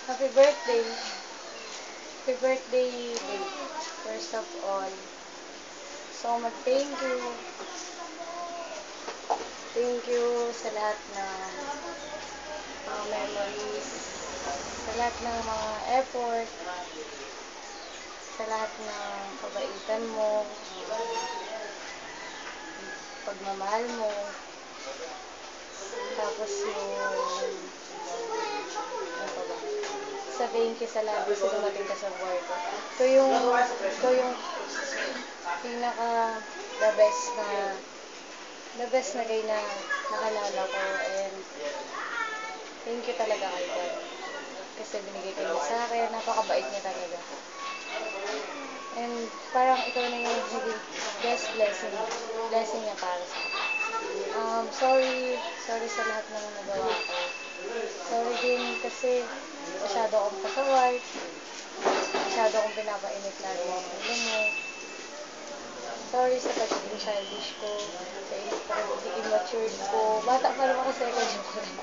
Happy birthday. Happy birthday, babe. First of all, so thank you. Thank you sa lahat ng mga memories, sa lahat ng mga effort, sa lahat ng kabaitan mo, pagmamahal mo, tapos yung, ano pa ba? Sa thank you sa lahat kasi dumating ka sa buhay ko. Ito yung pinaka the best na gay na nakalala ko, and thank you talaga kay God. Kasi binigay ka niya sa akin, napakabait niya talaga. And parang ikaw na yung naging best blessing niya para sa akin. Sorry sa lahat ng nagawa ko. Sorry din kasi masyado akong pasaway, masyado akong pinapainit lagi ng ulo mo. Sorry sa pagiging childish ko, sa pagiging immature ko. Bata pa naman kasi ako, joke lang.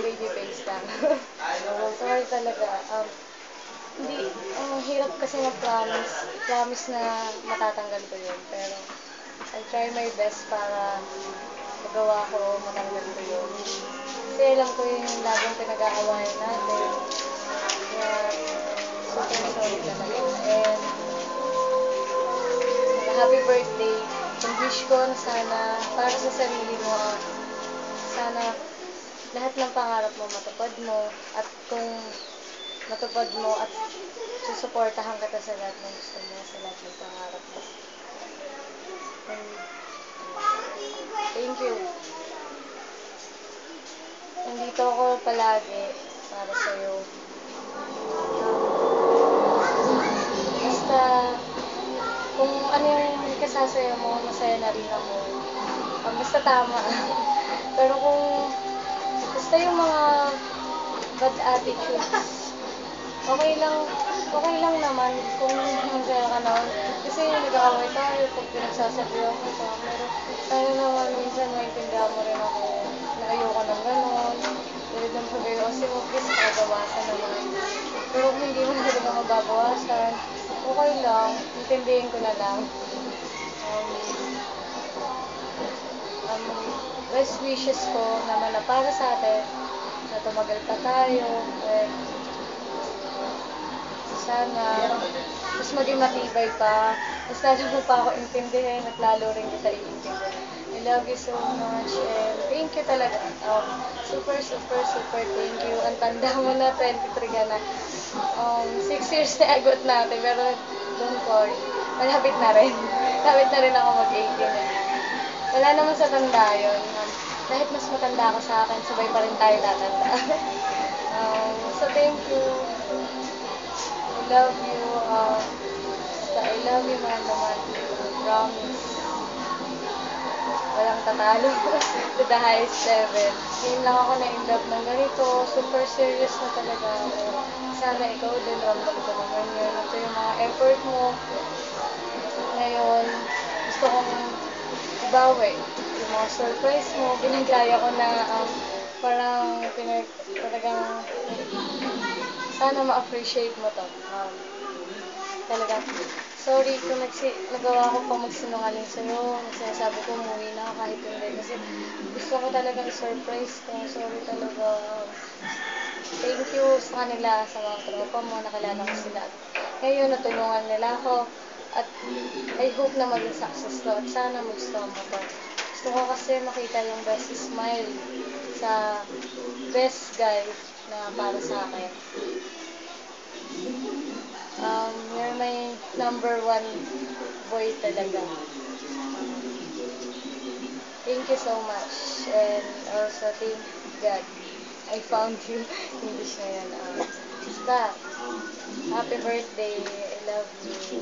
Baby face lang. Sorry talaga. Ang hirap kasi mag-promise. Promise na matatanggal ko yun. Pero, I'll try my best para magawa ko, matanggal ko yun. Kasi alam ko yun yung laging pinag-aawayan natin. Kaya, super sorry talaga. And, happy birthday. And wish ko na sana, para sa sarili mo, sana lahat ng pangarap mo matupad mo, at kung matupad mo at susuportahan kita sa lahat ng gusto mo, sa lahat ng pangarap mo. And, thank you. Nandito ako palagi para sa'yo. Basta, kung ano yung kasasaya mo, masaya na rin ako. Basta tama. Pero basta yung mga bad attitudes, okay lang naman kung masaya ka naman. Kasi nag-aaway tayo pag pinagsasabihan ko pa. Pero sana naman minsan maintindihan mo rin ako na ayoko ng ganon. Dahil lang sabi ko, kasi please pagabawasan naman. Pero kung hindi mo talaga mababawasan, okay lang, intindihin ko na lang. Um, best wishes ko naman na para sa atin, na tumagal pa tayo, and sana mas maging matibay pa, mas lalo mo pa ako intindihin at lalo rin kita iintindihin. I love you so much, and thank you talaga. Super thank you. Ang tanda mo na, 23 ka na. 6 years na agot natin, pero don't worry, malapit na rin. Malapit na rin ako mag-18 eh. Wala naman sa tanda yun. Kahit mas matanda ka sa akin, sabay pa rin tayo tatanda. So thank you. I love you. I love you, man naman. Promise. Walang tatalo. To the highest level. Ngayon lang ako na-in love ng ganito. Super serious na talaga ako. Sana ikaw din, ramdam ko naman yun. Ito yung mga effort mo. Ngayon, gusto kong ibawi. Yung mga surprise mo, binagaya ko na parang talagang sana ma-appreciate mo to. Talaga, sorry kung nagawa ko pa magsinungaling sa'yo. Sinasabi ko umuwi na kahit hindi. Kasi gusto ko talaga i-surprise ka. Sorry talaga. Thank you sa kanila, sa mga tropa mo. Nakilala ko sila. Ngayon, natulungan nila ako. At I hope na maging success to. At sana magustuhan mo to. Gusto ko kasi makita yung best smile sa best guy na para sa akin. You're my number one boy talaga. Thank you so much. And also thank God I found you. English na yan. Basta, happy birthday. I love you.